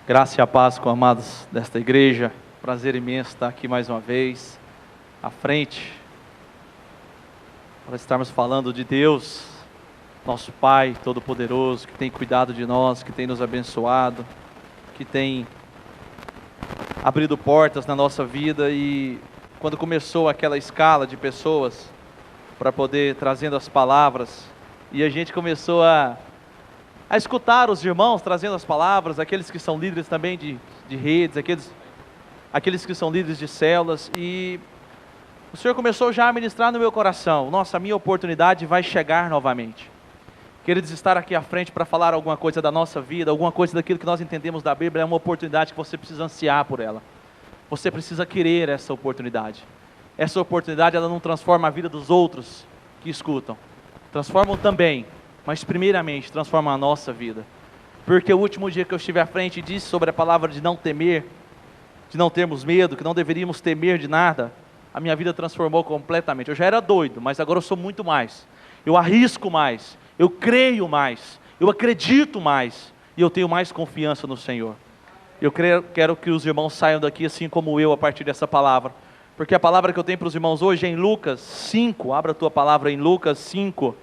Graça e a paz com amados desta igreja. Prazer imenso estar aqui mais uma vez, à frente, para estarmos falando de Deus, nosso Pai Todo-Poderoso, que tem cuidado de nós, que tem nos abençoado, que tem abrido portas na nossa vida. E quando começou aquela escala de pessoas para poder trazendo as palavras, e a gente começou a escutar os irmãos trazendo as palavras, aqueles que são líderes também de redes, aqueles que são líderes de células, e o Senhor começou já a ministrar no meu coração: nossa, a minha oportunidade vai chegar novamente. Queridos, estar aqui à frente para falar alguma coisa da nossa vida, alguma coisa daquilo que nós entendemos da Bíblia, é uma oportunidade que você precisa ansiar por ela. Você precisa querer essa oportunidade. Essa oportunidade, ela não transforma a vida dos outros que escutam, transformam também, mas primeiramente transforma a nossa vida. Porque o último dia que eu estive à frente e disse sobre a palavra de não temer, de não termos medo, que não deveríamos temer de nada, a minha vida transformou completamente. Eu já era doido, mas agora eu sou muito mais. Eu arrisco mais, eu creio mais, eu acredito mais, e eu tenho mais confiança no Senhor. Eu quero que os irmãos saiam daqui assim como eu a partir dessa palavra, porque a palavra que eu tenho para os irmãos hoje é em Lucas 5, abra a tua palavra em Lucas 5,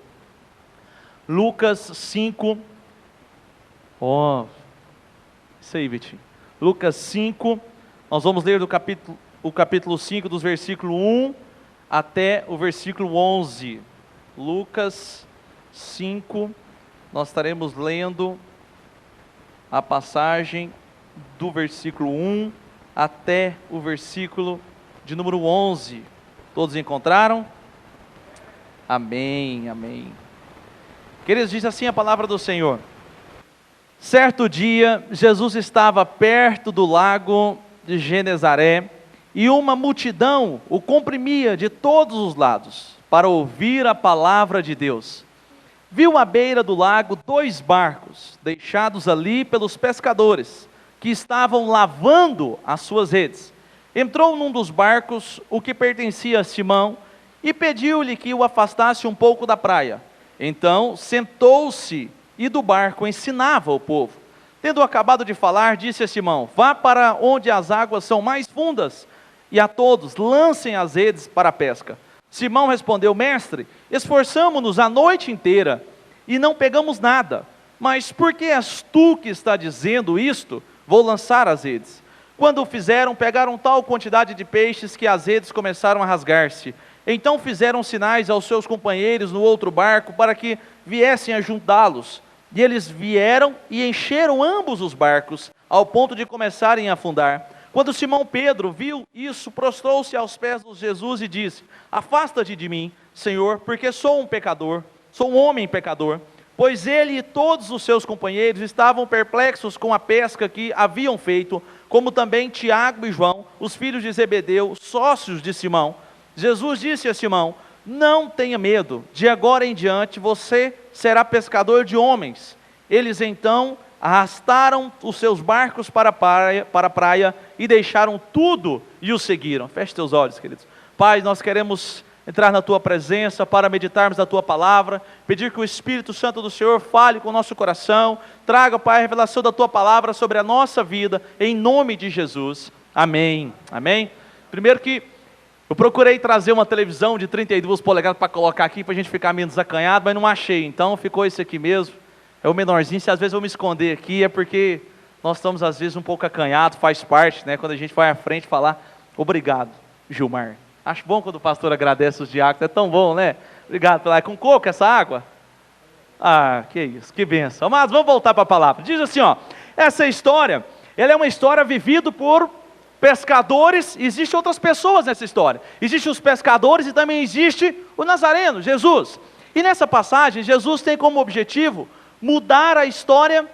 Lucas 5, isso aí, Vitinho. Lucas 5, nós vamos ler o capítulo 5, dos versículos 1 até o versículo 11. Lucas 5, nós estaremos lendo a passagem do versículo 1 até o versículo de número 11. Todos encontraram? Amém, amém. Queridos, diz assim a palavra do Senhor: certo dia, Jesus estava perto do lago de Genezaré, e uma multidão o comprimia de todos os lados, para ouvir a palavra de Deus. Viu à beira do lago 2 barcos, deixados ali pelos pescadores, que estavam lavando as suas redes. Entrou num dos barcos, o que pertencia a Simão, e pediu-lhe que o afastasse um pouco da praia. Então sentou-se e do barco ensinava o povo. Tendo acabado de falar, disse a Simão: vá para onde as águas são mais fundas, e a todos lancem as redes para a pesca. Simão respondeu: mestre, esforçamo-nos a noite inteira e não pegamos nada. Mas por que és tu que está dizendo isto? Vou lançar as redes. Quando o fizeram, pegaram tal quantidade de peixes que as redes começaram a rasgar-se. Então fizeram sinais aos seus companheiros no outro barco para que viessem ajudá-los. E eles vieram e encheram ambos os barcos, ao ponto de começarem a afundar. Quando Simão Pedro viu isso, prostrou-se aos pés de Jesus e disse: afasta-te de mim, Senhor, porque sou um pecador, sou um homem pecador. Pois ele e todos os seus companheiros estavam perplexos com a pesca que haviam feito, como também Tiago e João, os filhos de Zebedeu, sócios de Simão. Jesus disse a Simão: não tenha medo, de agora em diante você será pescador de homens. Eles então arrastaram os seus barcos para a praia e deixaram tudo e o seguiram. Feche teus olhos, queridos. Pai, nós queremos entrar na tua presença para meditarmos na tua palavra, pedir que o Espírito Santo do Senhor fale com o nosso coração, traga, Pai, a revelação da tua palavra sobre a nossa vida, em nome de Jesus. Amém. Amém. Primeiro que eu procurei trazer uma televisão de 32 polegadas para colocar aqui, para a gente ficar menos acanhado, mas não achei, então ficou esse aqui mesmo. É o menorzinho. Se às vezes eu me esconder aqui, é porque nós estamos às vezes um pouco acanhados, faz parte, né? Quando a gente vai à frente falar, obrigado, Gilmar. Acho bom quando o pastor agradece os diáconos, é tão bom, né? Obrigado pela... É com coco essa água? Ah, que isso, que bênção. Mas vamos voltar para a palavra. Diz assim, ó, essa história, ela é uma história vivida por pescadores. Existem outras pessoas nessa história. Existem os pescadores e também existe o Nazareno, Jesus. E nessa passagem, Jesus tem como objetivo mudar a história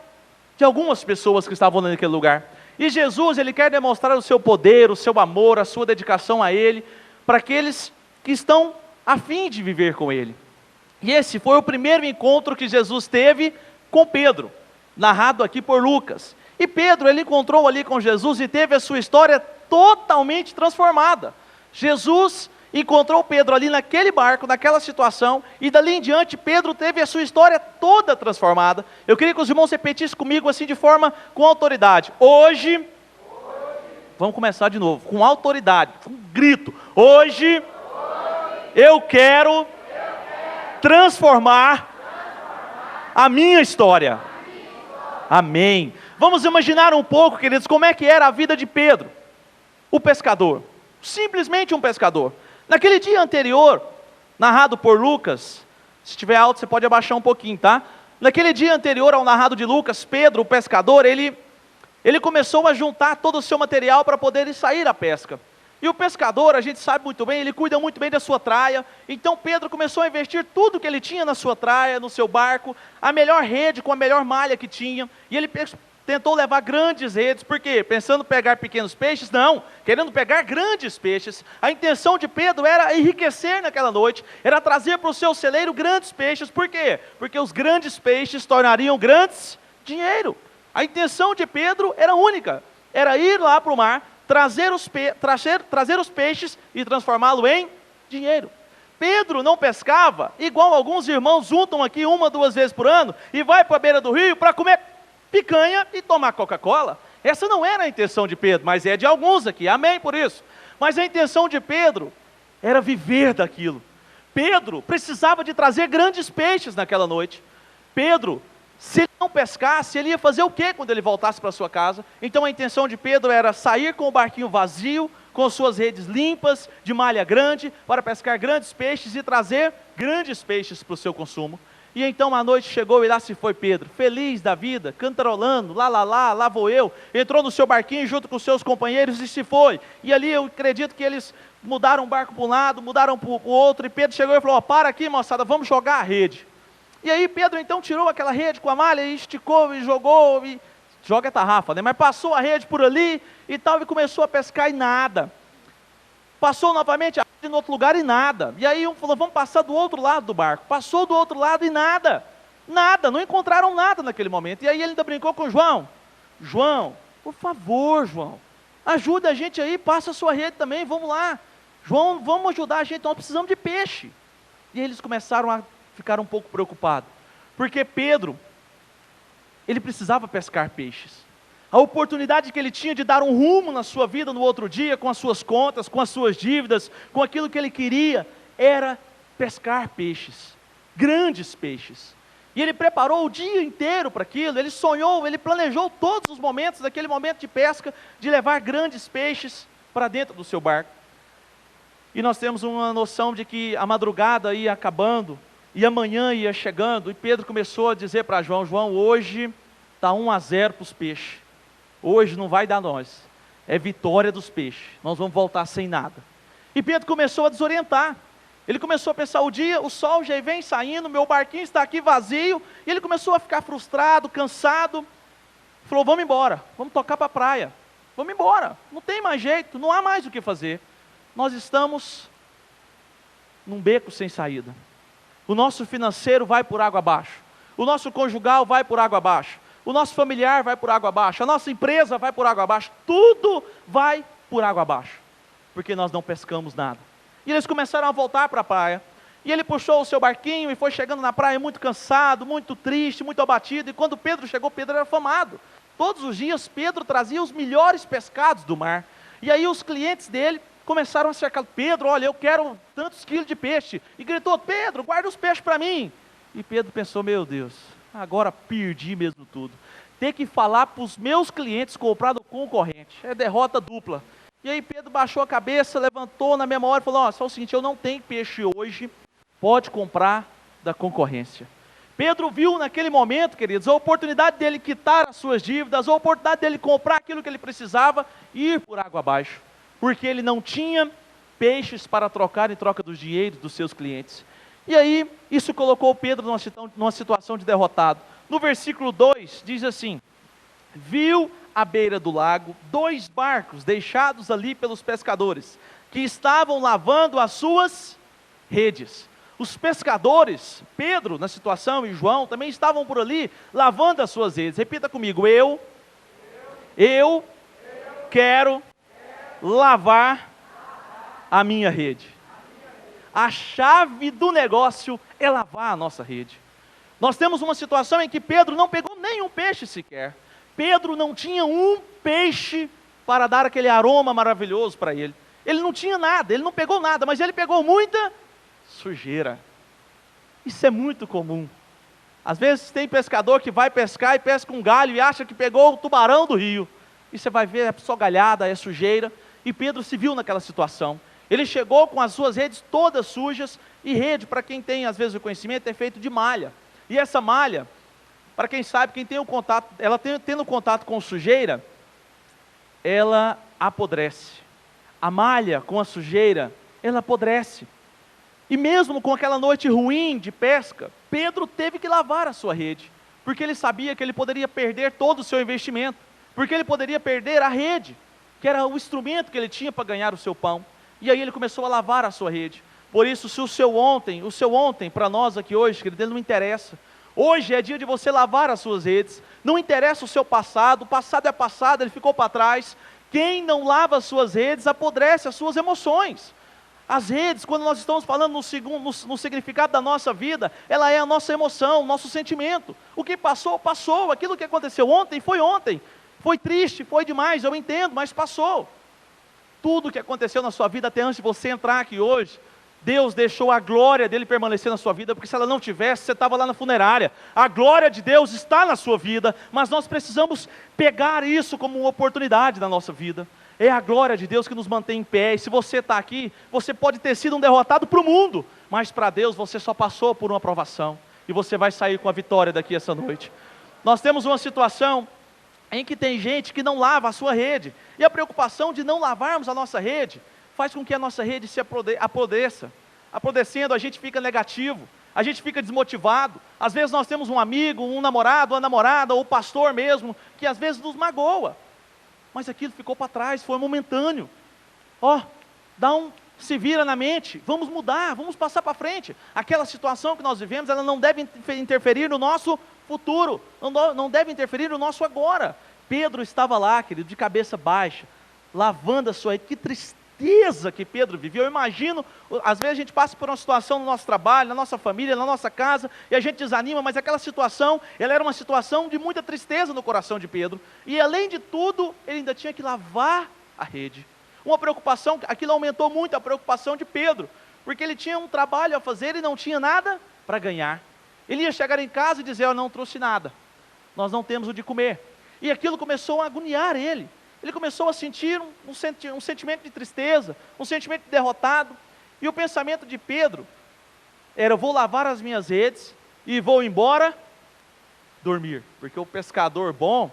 de algumas pessoas que estavam naquele lugar. E Jesus, ele quer demonstrar o seu poder, o seu amor, a sua dedicação a ele, para aqueles que estão a fim de viver com ele. E esse foi o primeiro encontro que Jesus teve com Pedro, narrado aqui por Lucas. E Pedro, ele encontrou ali com Jesus e teve a sua história totalmente transformada. Jesus, encontrou Pedro ali naquele barco, naquela situação, e dali em diante Pedro teve a sua história toda transformada. Eu queria que os irmãos repetissem comigo assim de forma com autoridade. Hoje, vamos começar de novo, com autoridade, com um grito. Hoje, eu quero transformar a minha história. Amém. Vamos imaginar um pouco, queridos, como é que era a vida de Pedro, o pescador. Simplesmente um pescador. Naquele dia anterior, narrado por Lucas, se estiver alto você pode abaixar um pouquinho, tá? Naquele dia anterior ao narrado de Lucas, Pedro, o pescador, ele começou a juntar todo o seu material para poder sair à pesca. E o pescador, a gente sabe muito bem, ele cuida muito bem da sua traia. Então Pedro começou a investir tudo que ele tinha na sua traia, no seu barco, a melhor rede com a melhor malha que tinha. E ele tentou levar grandes redes, por quê? Pensando em pegar pequenos peixes? Não, querendo pegar grandes peixes. A intenção de Pedro era enriquecer naquela noite, era trazer para o seu celeiro grandes peixes, por quê? Porque os grandes peixes tornariam grandes dinheiro. A intenção de Pedro era única, era ir lá para o mar, trazer os peixes e transformá-lo em dinheiro. Pedro não pescava, igual alguns irmãos juntam aqui 1 ou 2 vezes por ano, e vai para a beira do rio para comer picanha e tomar Coca-Cola. Essa não era a intenção de Pedro, mas é de alguns aqui, amém por isso. Mas a intenção de Pedro era viver daquilo. Pedro precisava de trazer grandes peixes naquela noite. Pedro, se ele não pescasse, ele ia fazer o quê quando ele voltasse para sua casa? Então a intenção de Pedro era sair com o barquinho vazio, com suas redes limpas, de malha grande, para pescar grandes peixes e trazer grandes peixes para o seu consumo. E então a noite chegou e lá se foi Pedro, feliz da vida, cantarolando, lá vou eu, entrou no seu barquinho junto com seus companheiros e se foi. E ali eu acredito que eles mudaram o barco para um lado, mudaram para o outro, e Pedro chegou e falou, para aqui moçada, vamos jogar a rede. E aí Pedro então tirou aquela rede com a malha e esticou e jogou, e joga a tarrafa, né? Mas passou a rede por ali e tal, e começou a pescar e nada. Passou novamente a rede no outro lugar e nada. E aí um falou, vamos passar do outro lado do barco. Passou do outro lado e nada. Nada, não encontraram nada naquele momento. E aí ele ainda brincou com João. João, por favor, João, ajuda a gente aí, passa a sua rede também, vamos lá. João, vamos ajudar a gente, nós precisamos de peixe. E eles começaram a ficar um pouco preocupados. Porque Pedro, ele precisava pescar peixes. A oportunidade que ele tinha de dar um rumo na sua vida no outro dia, com as suas contas, com as suas dívidas, com aquilo que ele queria, era pescar peixes, grandes peixes. E ele preparou o dia inteiro para aquilo, ele sonhou, ele planejou todos os momentos, daquele momento de pesca, de levar grandes peixes para dentro do seu barco. E nós temos uma noção de que a madrugada ia acabando, e amanhã ia chegando, e Pedro começou a dizer para João, João, hoje está 1-0 para os peixes. Hoje não vai dar nós, é vitória dos peixes, nós vamos voltar sem nada. E Pedro começou a desorientar, ele começou a pensar, o sol já vem saindo, meu barquinho está aqui vazio, e ele começou a ficar frustrado, cansado, falou, vamos embora, vamos tocar para a praia, vamos embora, não tem mais jeito, não há mais o que fazer, nós estamos num beco sem saída, o nosso financeiro vai por água abaixo, o nosso conjugal vai por água abaixo, o nosso familiar vai por água abaixo, a nossa empresa vai por água abaixo, tudo vai por água abaixo, porque nós não pescamos nada. E eles começaram a voltar para a praia, e ele puxou o seu barquinho e foi chegando na praia muito cansado, muito triste, muito abatido, e quando Pedro chegou, Pedro era afamado. Todos os dias Pedro trazia os melhores pescados do mar, e aí os clientes dele começaram a cercar, Pedro, olha, eu quero tantos quilos de peixe, e gritou, Pedro, guarda os peixes para mim. E Pedro pensou, meu Deus, agora perdi mesmo tudo. Ter que falar para os meus clientes comprar do concorrente. É derrota dupla. E aí Pedro baixou a cabeça, levantou na mesma hora e falou, só o seguinte, eu não tenho peixe hoje, pode comprar da concorrência. Pedro viu naquele momento, queridos, a oportunidade dele quitar as suas dívidas, a oportunidade dele comprar aquilo que ele precisava e ir por água abaixo. Porque ele não tinha peixes para trocar em troca dos dinheiros dos seus clientes. E aí, isso colocou Pedro numa situação de derrotado. No versículo 2, diz assim, viu à beira do lago 2 barcos deixados ali pelos pescadores, que estavam lavando as suas redes. Os pescadores, Pedro na situação e João, também estavam por ali lavando as suas redes. Repita comigo, eu quero lavar a minha rede. A chave do negócio é lavar a nossa rede. Nós temos uma situação em que Pedro não pegou nenhum peixe sequer. Pedro não tinha um peixe para dar aquele aroma maravilhoso para ele. Ele não tinha nada, ele não pegou nada, mas ele pegou muita sujeira. Isso é muito comum. Às vezes tem pescador que vai pescar e pesca um galho e acha que pegou o tubarão do rio. E você vai ver, é só galhada, é sujeira. E Pedro se viu naquela situação. Ele chegou com as suas redes todas sujas. E rede, para quem tem às vezes o conhecimento, é feito de malha. E essa malha, para quem sabe, quem tem o contato, ela tendo contato com sujeira, ela apodrece. A malha com a sujeira, ela apodrece. E mesmo com aquela noite ruim de pesca, Pedro teve que lavar a sua rede, porque ele sabia que ele poderia perder todo o seu investimento, porque ele poderia perder a rede, que era o instrumento que ele tinha para ganhar o seu pão. E aí ele começou a lavar a sua rede. Por isso, se o seu ontem para nós aqui hoje, querido, ele não interessa. Hoje é dia de você lavar as suas redes. Não interessa o seu passado, o passado é passado, ele ficou para trás. Quem não lava as suas redes, apodrece as suas emoções. As redes, quando nós estamos falando no significado da nossa vida, ela é a nossa emoção, o nosso sentimento. O que passou, passou. Aquilo que aconteceu ontem, foi ontem. Foi triste, foi demais, eu entendo, mas passou. Tudo que aconteceu na sua vida até antes de você entrar aqui hoje, Deus deixou a glória dele permanecer na sua vida, porque se ela não tivesse, você estava lá na funerária. A glória de Deus está na sua vida, mas nós precisamos pegar isso como uma oportunidade na nossa vida. É a glória de Deus que nos mantém em pé. E se você está aqui, você pode ter sido um derrotado para o mundo, mas para Deus você só passou por uma provação, e você vai sair com a vitória daqui essa noite. Nós temos uma situação em que tem gente que não lava a sua rede, e a preocupação de não lavarmos a nossa rede, faz com que a nossa rede se apodreça. Apodrecendo, a gente fica negativo, a gente fica desmotivado. Às vezes nós temos um amigo, um namorado, uma namorada, ou o pastor mesmo, que às vezes nos magoa, mas aquilo ficou para trás, foi momentâneo. Se vira na mente, vamos mudar, vamos passar para frente. Aquela situação que nós vivemos, ela não deve interferir no nosso futuro, não deve interferir no nosso agora. Pedro estava lá, querido, de cabeça baixa, lavando a sua rede. Que tristeza que Pedro viveu. Eu imagino, às vezes a gente passa por uma situação no nosso trabalho, na nossa família, na nossa casa, e a gente desanima, mas aquela situação, ela era uma situação de muita tristeza no coração de Pedro, e além de tudo, ele ainda tinha que lavar a rede. Uma preocupação, aquilo aumentou muito a preocupação de Pedro, porque ele tinha um trabalho a fazer e não tinha nada para ganhar. Ele ia chegar em casa e dizer, eu não trouxe nada, nós não temos o de comer, e aquilo começou a agoniar ele. Ele começou a sentir um sentimento de tristeza, um sentimento de derrotado, e o pensamento de Pedro era, eu vou lavar as minhas redes, e vou embora dormir, porque o pescador bom,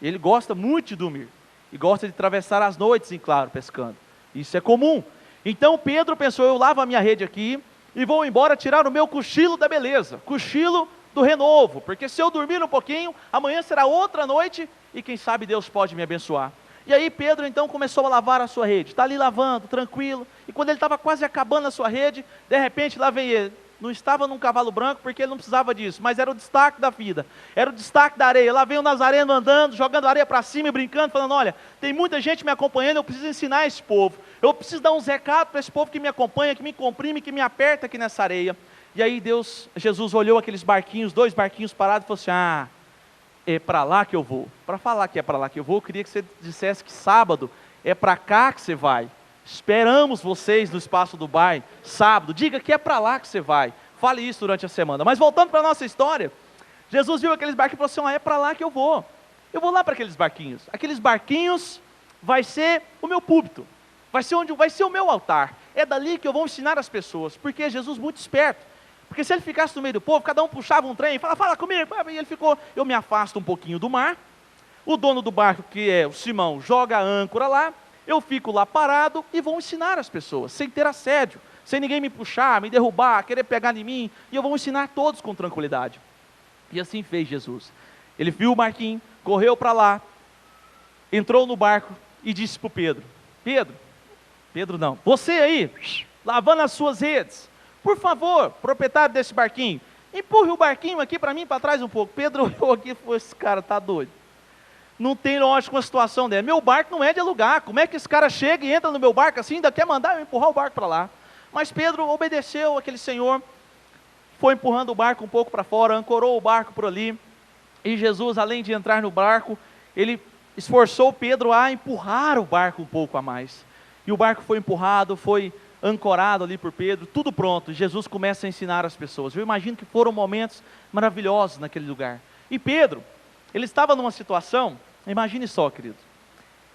ele gosta muito de dormir, e gosta de atravessar as noites em claro pescando, isso é comum. Então Pedro pensou, eu lavo a minha rede aqui, e vou embora tirar o meu cochilo da beleza, cochilo do renovo, porque se eu dormir um pouquinho, amanhã será outra noite, e quem sabe Deus pode me abençoar. E aí Pedro então começou a lavar a sua rede, está ali lavando, tranquilo, e quando ele estava quase acabando a sua rede, de repente lá vem ele, não estava num cavalo branco porque ele não precisava disso, mas era o destaque da vida, era o destaque da areia. Lá vem o Nazareno andando, jogando areia para cima e brincando, falando, olha, tem muita gente me acompanhando, eu preciso ensinar esse povo, eu preciso dar uns recados para esse povo que me acompanha, que me comprime, que me aperta aqui nessa areia. E aí Jesus olhou aqueles barquinhos, 2 barquinhos parados e falou assim, é para lá que eu vou. Para falar que é para lá que eu vou, eu queria que você dissesse que sábado é para cá que você vai. Esperamos vocês no Espaço do Bai, sábado, diga que é para lá que você vai. Fale isso durante a semana. Mas voltando para a nossa história, Jesus viu aqueles barquinhos e falou assim, é para lá que eu vou lá para aqueles barquinhos vai ser o meu púlpito, vai ser o meu altar, é dali que eu vou ensinar as pessoas, porque Jesus muito esperto, porque se ele ficasse no meio do povo, cada um puxava um trem, fala comigo, e ele ficou, eu me afasto um pouquinho do mar, o dono do barco, que é o Simão, joga a âncora lá, eu fico lá parado e vou ensinar as pessoas, sem ter assédio, sem ninguém me puxar, me derrubar, querer pegar em mim, e eu vou ensinar todos com tranquilidade. E assim fez Jesus. Ele viu o barquinho, correu para lá, entrou no barco e disse para o Pedro não, você aí, lavando as suas redes, por favor, proprietário desse barquinho, empurre o barquinho aqui para mim, para trás um pouco. Pedro olhou aqui e falou, esse cara está doido, não tem lógica uma situação dela, meu barco não é de alugar, como é que esse cara chega e entra no meu barco assim, ainda quer mandar eu empurrar o barco para lá? Mas Pedro obedeceu aquele Senhor, foi empurrando o barco um pouco para fora, ancorou o barco por ali, e Jesus, além de entrar no barco, ele esforçou Pedro a empurrar o barco um pouco a mais, e o barco foi empurrado, foi ancorado ali por Pedro, tudo pronto. Jesus começa a ensinar as pessoas. Eu imagino que foram momentos maravilhosos naquele lugar, e Pedro, ele estava numa situação, imagine só, querido,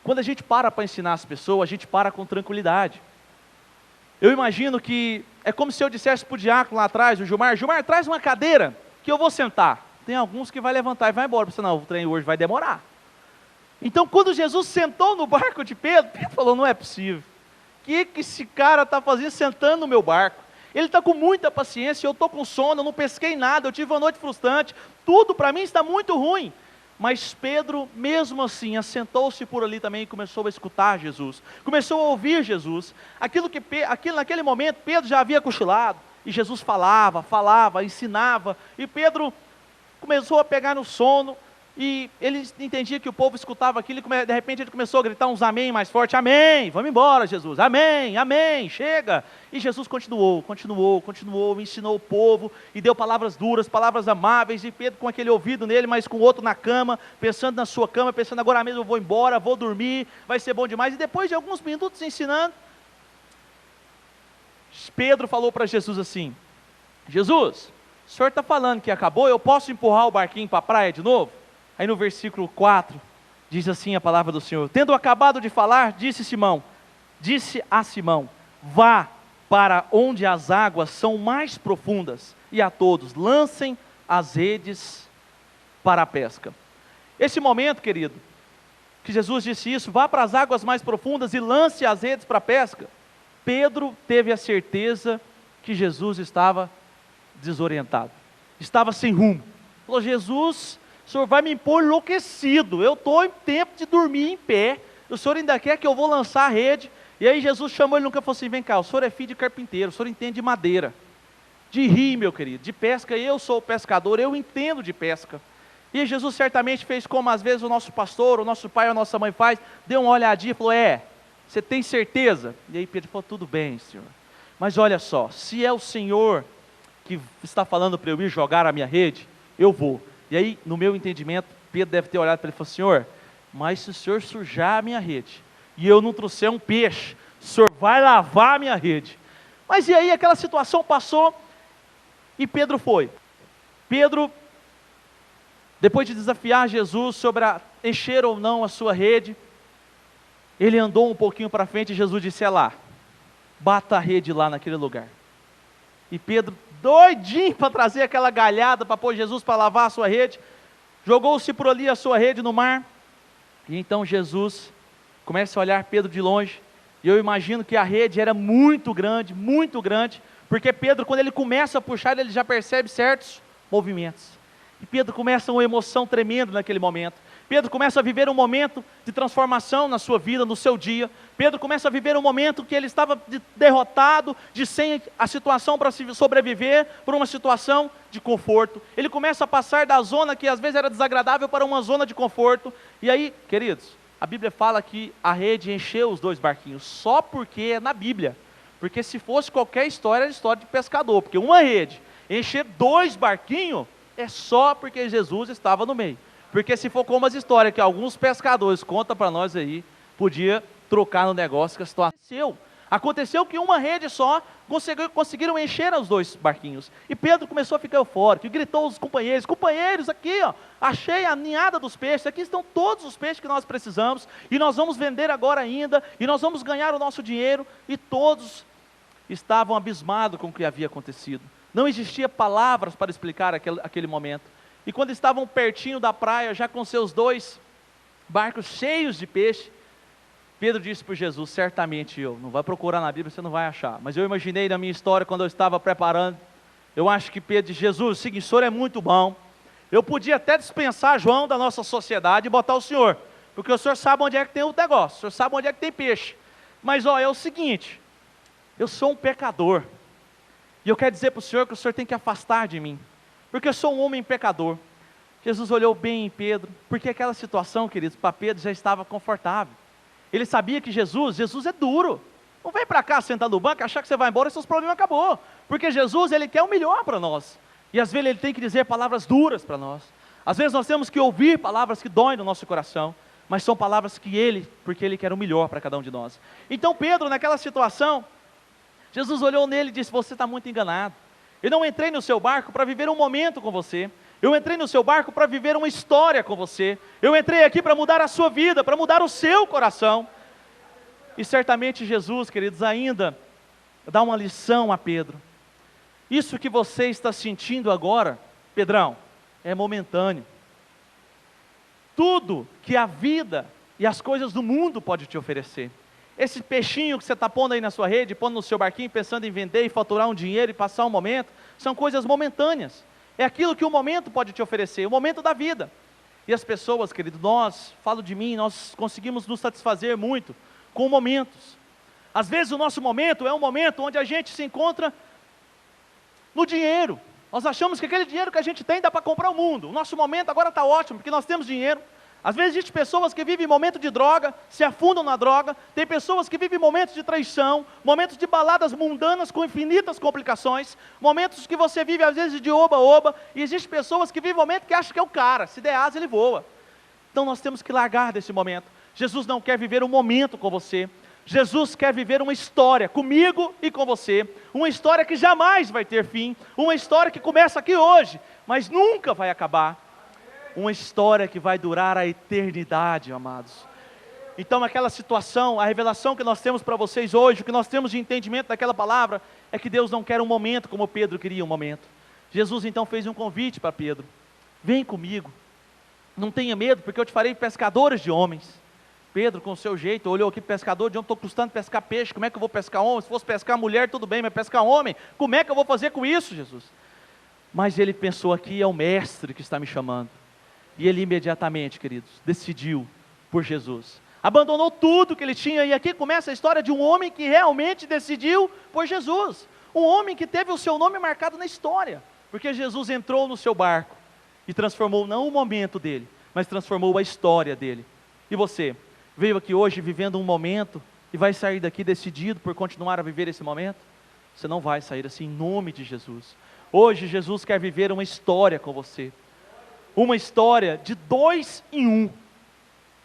quando a gente para ensinar as pessoas, a gente para com tranquilidade. Eu imagino que é como se eu dissesse para o diácono lá atrás, o Gilmar, traz uma cadeira que eu vou sentar. Tem alguns que vai levantar e vai embora. Você, não, o trem hoje vai demorar. Então, quando Jesus sentou no barco de Pedro, Pedro falou, não é possível. O que esse cara está fazendo sentando no meu barco? Ele está com muita paciência, eu estou com sono, eu não pesquei nada, eu tive uma noite frustrante, tudo para mim está muito ruim. Mas Pedro, mesmo assim, assentou-se por ali também e começou a escutar Jesus, começou a ouvir Jesus. Naquele momento, Pedro já havia cochilado, e Jesus falava, ensinava, e Pedro começou a pegar no sono, e ele entendia que o povo escutava aquilo, e de repente ele começou a gritar uns amém mais forte, amém, vamos embora Jesus, amém, amém, chega. E Jesus continuou, ensinou o povo, e deu palavras duras, palavras amáveis, e Pedro com aquele ouvido nele, mas com o outro na cama, pensando na sua cama, pensando agora mesmo eu vou embora, vou dormir, vai ser bom demais. E depois de alguns minutos ensinando, Pedro falou para Jesus assim, Jesus, o senhor está falando que acabou, eu posso empurrar o barquinho para a praia de novo? Aí no versículo 4, diz assim a palavra do Senhor, tendo acabado de falar, disse a Simão, vá para onde as águas são mais profundas, e a todos, lancem as redes para a pesca. Esse momento, querido, que Jesus disse isso, vá para as águas mais profundas e lance as redes para a pesca, Pedro teve a certeza que Jesus estava desorientado, estava sem rumo. Falou, Jesus, o senhor vai me impor enlouquecido, eu estou em tempo de dormir em pé, o senhor ainda quer que eu vou lançar a rede? E aí Jesus chamou ele nunca falou assim, vem cá, o senhor é filho de carpinteiro, o senhor entende de madeira, de rio, meu querido, de pesca, eu sou pescador, eu entendo de pesca. E Jesus certamente fez como às vezes o nosso pastor, o nosso pai ou a nossa mãe faz, deu uma olhadinha e falou, você tem certeza? E aí Pedro falou, tudo bem, Senhor, mas olha só, se é o Senhor que está falando para eu ir jogar a minha rede, eu vou. E aí, no meu entendimento, Pedro deve ter olhado para ele e falou, Senhor, mas se o Senhor sujar a minha rede, e eu não trouxer um peixe, o Senhor vai lavar a minha rede. Mas e aí, aquela situação passou, e Pedro foi. Pedro, depois de desafiar Jesus sobre encher ou não a sua rede, ele andou um pouquinho para frente, e Jesus disse, lá, bata a rede lá naquele lugar. E Pedro, doidinho para trazer aquela galhada, para pôr Jesus para lavar a sua rede, jogou-se por ali a sua rede no mar, e então Jesus começa a olhar Pedro de longe, e eu imagino que a rede era muito grande, porque Pedro, quando ele começa a puxar, ele já percebe certos movimentos, e Pedro começa uma emoção tremenda naquele momento. Pedro começa a viver um momento de transformação na sua vida, no seu dia. Pedro começa a viver um momento que ele estava derrotado, sem a situação para sobreviver, por uma situação de conforto. Ele começa a passar da zona que às vezes era desagradável para uma zona de conforto. E aí, queridos, a Bíblia fala que a rede encheu os 2 barquinhos, só porque é na Bíblia. Porque se fosse qualquer história, era história de pescador. Porque uma rede encher 2 barquinhos, é só porque Jesus estava no meio. Porque se for como as histórias que alguns pescadores contam para nós aí, podia trocar no negócio que a situação aconteceu que uma rede só conseguiram encher os 2 barquinhos. E Pedro começou a ficar eufórico, e gritou aos companheiros, aqui ó, achei a ninhada dos peixes, aqui estão todos os peixes que nós precisamos, e nós vamos vender agora ainda, e nós vamos ganhar o nosso dinheiro. E todos estavam abismados com o que havia acontecido. Não existia palavras para explicar aquele momento. E quando estavam pertinho da praia, já com seus 2 barcos cheios de peixe, Pedro disse para Jesus, certamente não vai procurar na Bíblia, você não vai achar, mas eu imaginei na minha história, quando eu estava preparando, eu acho que Pedro disse, Jesus, o seguinte, o senhor é muito bom, eu podia até dispensar João da nossa sociedade e botar o senhor, porque o senhor sabe onde é que tem o negócio, o senhor sabe onde é que tem peixe, mas é o seguinte, eu sou um pecador, e eu quero dizer para o senhor que o senhor tem que afastar de mim, porque eu sou um homem pecador. Jesus olhou bem em Pedro, porque aquela situação, queridos, para Pedro já estava confortável. Ele sabia que Jesus é duro. Não vem para cá sentar no banco, achar que você vai embora e seus problemas acabou. Porque Jesus, Ele quer o melhor para nós. E às vezes Ele tem que dizer palavras duras para nós. Às vezes nós temos que ouvir palavras que doem no nosso coração, mas são palavras que porque Ele quer o melhor para cada um de nós. Então Pedro, naquela situação, Jesus olhou nele e disse: você está muito enganado. Eu não entrei no seu barco para viver um momento com você. Eu entrei no seu barco para viver uma história com você. Eu entrei aqui para mudar a sua vida, para mudar o seu coração. E certamente Jesus, queridos, ainda dá uma lição a Pedro. Isso que você está sentindo agora, Pedrão, é momentâneo. Tudo que a vida e as coisas do mundo pode te oferecer. Esse peixinho que você está pondo aí na sua rede, pondo no seu barquinho, pensando em vender e faturar um dinheiro e passar um momento, são coisas momentâneas. É aquilo que o momento pode te oferecer, o momento da vida. E as pessoas, querido, falo de mim, nós conseguimos nos satisfazer muito com momentos. Às vezes o nosso momento é um momento onde a gente se encontra no dinheiro. Nós achamos que aquele dinheiro que a gente tem dá para comprar o mundo. O nosso momento agora está ótimo, porque nós temos dinheiro. Às vezes existem pessoas que vivem momento de droga, se afundam na droga. Tem pessoas que vivem momentos de traição, momentos de baladas mundanas com infinitas complicações, momentos que você vive às vezes de oba-oba. E existem pessoas que vivem momentos que acham que é o cara, se der asa ele voa. Então nós temos que largar desse momento. Jesus não quer viver um momento com você. Jesus quer viver uma história comigo e com você, uma história que jamais vai ter fim, uma história que começa aqui hoje, mas nunca vai acabar, uma história que vai durar a eternidade, amados. Então aquela situação, a revelação que nós temos para vocês hoje, o que nós temos de entendimento daquela palavra, é que Deus não quer um momento como Pedro queria um momento. Jesus então fez um convite para Pedro: vem comigo, não tenha medo, porque eu te farei pescadores de homens. Pedro, com o seu jeito, olhou aqui: pescador de homem, estou custando pescar peixe, como é que eu vou pescar homem? Se fosse pescar mulher, tudo bem, mas pescar homem, como é que eu vou fazer com isso, Jesus? Mas ele pensou: aqui é o mestre que está me chamando. E ele imediatamente, queridos, decidiu por Jesus. Abandonou tudo que ele tinha, e aqui começa a história de um homem que realmente decidiu por Jesus. Um homem que teve o seu nome marcado na história, porque Jesus entrou no seu barco e transformou não o momento dele, mas transformou a história dele. E você? Veio aqui hoje vivendo um momento e vai sair daqui decidido por continuar a viver esse momento? Você não vai sair assim, em nome de Jesus. Hoje Jesus quer viver uma história com você, uma história de 2 em 1,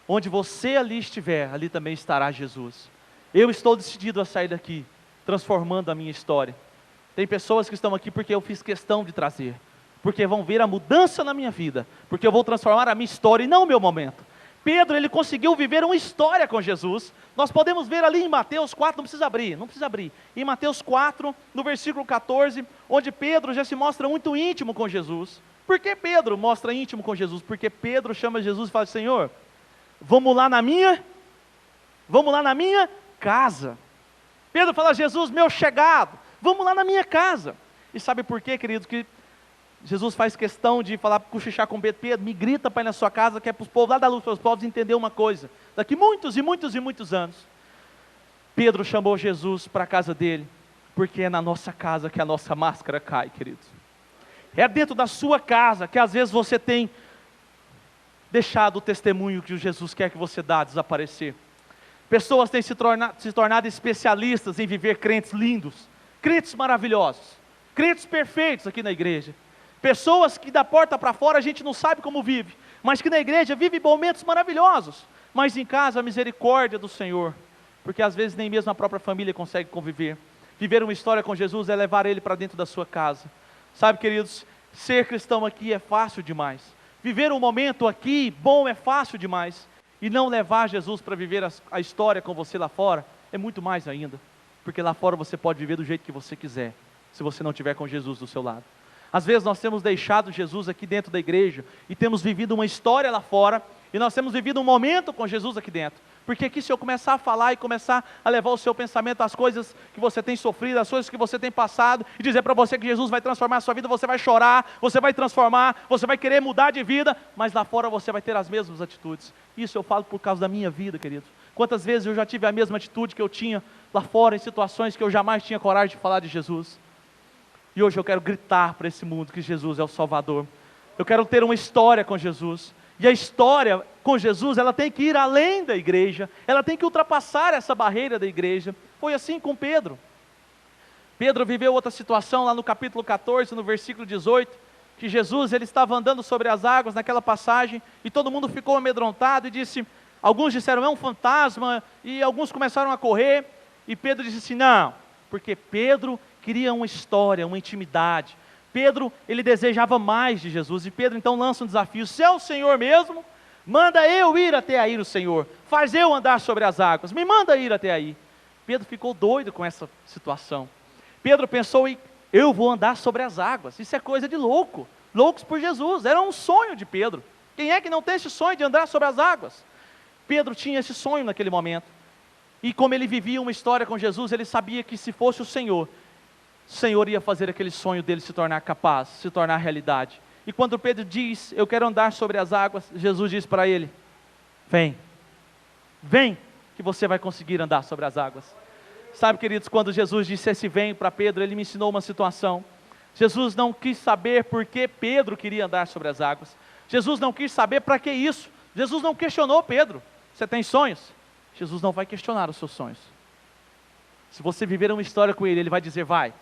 onde você ali estiver, ali também estará Jesus. Eu estou decidido a sair daqui, transformando a minha história. Tem pessoas que estão aqui porque eu fiz questão de trazer, porque vão ver a mudança na minha vida, porque eu vou transformar a minha história e não o meu momento. Pedro, ele conseguiu viver uma história com Jesus. Nós podemos ver ali em Mateus 4, não precisa abrir. Em Mateus 4, no versículo 14, onde Pedro já se mostra muito íntimo com Jesus. Por que Pedro mostra íntimo com Jesus? Porque Pedro chama Jesus e fala: Senhor, vamos lá na minha casa. Pedro fala: Jesus, meu chegado, vamos lá na minha casa. E sabe por quê, queridos, que Jesus faz questão de falar, cochichar com Pedro: Pedro, me grita para ir na sua casa, que é para os povos lá da luz, para os povos entender uma coisa. Daqui muitos e muitos e muitos anos, Pedro chamou Jesus para a casa dele, porque é na nossa casa que a nossa máscara cai, queridos. É dentro da sua casa que às vezes você tem deixado o testemunho que Jesus quer que você dá desaparecer. Pessoas têm se tornado especialistas em viver crentes lindos, crentes maravilhosos, crentes perfeitos aqui na igreja. Pessoas que da porta para fora a gente não sabe como vive, mas que na igreja vive momentos maravilhosos, mas em casa a misericórdia do Senhor, porque às vezes nem mesmo a própria família consegue conviver. Viver uma história com Jesus é levar Ele para dentro da sua casa. Sabe, queridos, ser cristão aqui é fácil demais. Viver um momento aqui bom é fácil demais. E não levar Jesus para viver a história com você lá fora é muito mais ainda, porque lá fora você pode viver do jeito que você quiser, se você não tiver com Jesus do seu lado. Às vezes nós temos deixado Jesus aqui dentro da igreja e temos vivido uma história lá fora, e nós temos vivido um momento com Jesus aqui dentro. Porque aqui, se eu começar a falar e começar a levar o seu pensamento às coisas que você tem sofrido, às coisas que você tem passado, e dizer para você que Jesus vai transformar a sua vida, você vai chorar, você vai transformar, você vai querer mudar de vida, mas lá fora você vai ter as mesmas atitudes. Isso eu falo por causa da minha vida, queridos. Quantas vezes eu já tive a mesma atitude que eu tinha lá fora, em situações que eu jamais tinha coragem de falar de Jesus. E hoje eu quero gritar para esse mundo que Jesus é o Salvador. Eu quero ter uma história com Jesus. E a história com Jesus, ela tem que ir além da igreja, ela tem que ultrapassar essa barreira da igreja, Foi assim com Pedro. Pedro viveu outra situação lá no capítulo 14, no versículo 18, que Jesus ele estava andando sobre as águas naquela passagem, e todo mundo ficou amedrontado e disse, alguns disseram, é um fantasma, e alguns começaram a correr, e Pedro disse assim, não, porque Pedro queria uma história, uma intimidade. Pedro, ele desejava mais de Jesus, e Pedro então lança um desafio, se é o Senhor mesmo, manda eu ir até aí no Senhor, faz eu andar sobre as águas, me manda ir até aí. Pedro ficou doido com essa situação. Pedro pensou em, eu vou andar sobre as águas, isso é coisa de louco, loucos por Jesus, era um sonho de Pedro. Quem é que não tem esse sonho de andar sobre as águas? Pedro tinha esse sonho naquele momento, e como ele vivia uma história com Jesus, ele sabia que se fosse o Senhor ia fazer aquele sonho dele se tornar capaz, se tornar realidade. E quando Pedro diz, eu quero andar sobre as águas, Jesus diz para ele, vem, que você vai conseguir andar sobre as águas. Sabe, queridos, quando Jesus disse esse vem para Pedro, ele me ensinou uma situação. Jesus não quis saber por que Pedro queria andar sobre as águas. Jesus não quis saber para que isso. Jesus não questionou Pedro, você tem sonhos? Jesus não vai questionar os seus sonhos. Se você viver uma história com ele, ele vai dizer, vai,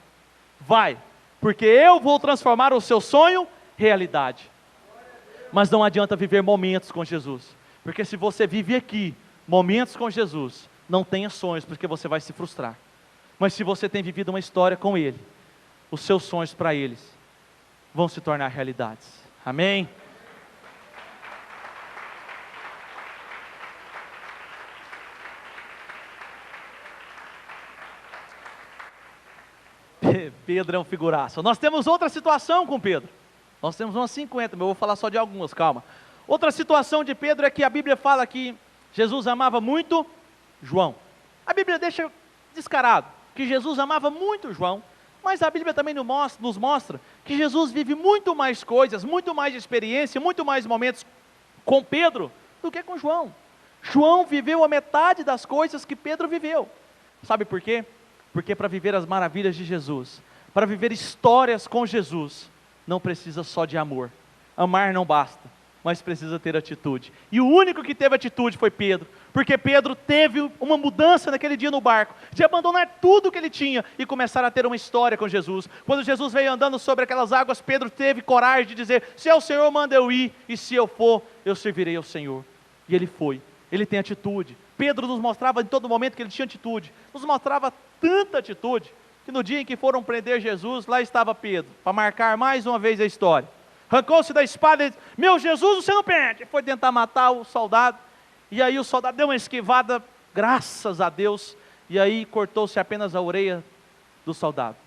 porque eu vou transformar o seu sonho em realidade. Mas não adianta viver momentos com Jesus, porque se você vive aqui, momentos com Jesus, não tenha sonhos, porque você vai se frustrar. Mas se você tem vivido uma história com ele, os seus sonhos para eles vão se tornar realidades. Amém? Pedro é um figuraça. Nós temos outra situação com Pedro. Nós temos umas 50, mas eu vou falar só de algumas, calma. Outra situação de Pedro é que a Bíblia fala que Jesus amava muito João. A Bíblia deixa descarado que Jesus amava muito João, mas a Bíblia também nos mostra que Jesus vive muito mais coisas, muito mais experiência, muito mais momentos com Pedro do que com João. João viveu a metade das coisas que Pedro viveu. Sabe por quê? Porque para viver as maravilhas de Jesus, para viver histórias com Jesus, não precisa só de amor. Amar não basta, mas precisa ter atitude. E o único que teve atitude foi Pedro, porque Pedro teve uma mudança naquele dia no barco, de abandonar tudo que ele tinha e começar a ter uma história com Jesus. Quando Jesus veio andando sobre aquelas águas, Pedro teve coragem de dizer, se é o Senhor, manda eu ir, e se eu for, eu servirei ao Senhor. E ele foi, ele tem atitude. Pedro nos mostrava em todo momento que ele tinha atitude, nos mostrava tanta atitude, que no dia em que foram prender Jesus, lá estava Pedro, para marcar mais uma vez a história. Arrancou-se da espada e disse, meu Jesus, você não prende. Foi tentar matar o soldado, e aí o soldado deu uma esquivada, graças a Deus, e aí cortou-se apenas a orelha do soldado.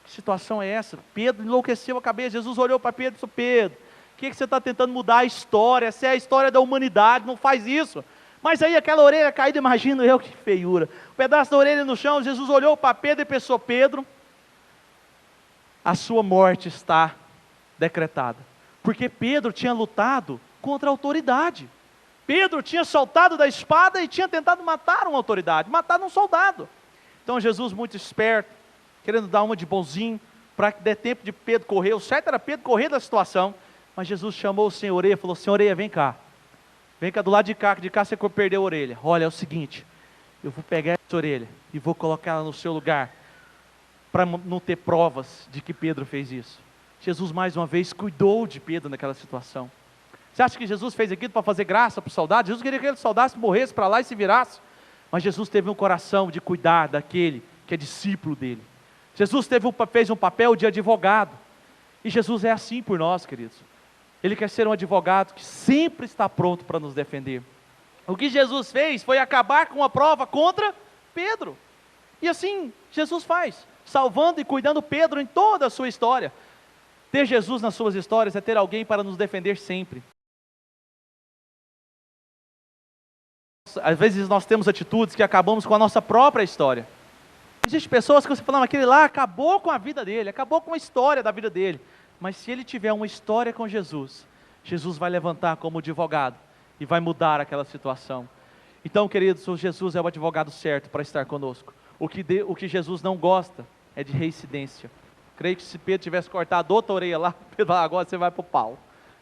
Que situação é essa? Pedro enlouqueceu a cabeça. Jesus olhou para Pedro e disse, Pedro, o que você está tentando mudar a história? Essa é a história da humanidade, não faz isso. Mas aí aquela orelha caída, imagino eu, que feiura. Um pedaço da orelha no chão, Jesus olhou para Pedro e pensou, Pedro, a sua morte está decretada. Porque Pedro tinha lutado contra a autoridade. Pedro tinha saltado da espada e tinha tentado matar uma autoridade, matar um soldado. Então Jesus, muito esperto, querendo dar uma de bonzinho, para que dê tempo de Pedro correr. O certo era Pedro correr da situação, mas Jesus chamou o Senhor Orelha e falou, Senhor Orelha, vem cá. Vem cá do lado de cá, que de cá você perdeu a orelha. Olha, é o seguinte, eu vou pegar essa orelha e vou colocar ela no seu lugar, para não ter provas de que Pedro fez isso. Jesus mais uma vez cuidou de Pedro naquela situação. Você acha que Jesus fez aquilo para fazer graça para o soldado? Jesus queria que aquele soldado morresse para lá e se virasse. Mas Jesus teve um coração de cuidar daquele que é discípulo dele. Jesus fez um papel de advogado. E Jesus é assim por nós, queridos. Ele quer ser um advogado que sempre está pronto para nos defender. O que Jesus fez foi acabar com a prova contra Pedro. E assim Jesus faz, salvando e cuidando Pedro em toda a sua história. Ter Jesus nas suas histórias é ter alguém para nos defender sempre. Às vezes nós temos atitudes que acabamos com a nossa própria história. Existem pessoas que você fala, aquele lá acabou com a vida dele, acabou com a história da vida dele. Mas se ele tiver uma história com Jesus, Jesus vai levantar como advogado e vai mudar aquela situação. Então, queridos, o Jesus é o advogado certo para estar conosco. O que Jesus não gosta é de reincidência. Creio que se Pedro tivesse cortado outra orelha lá, Pedro, agora você vai para o pau.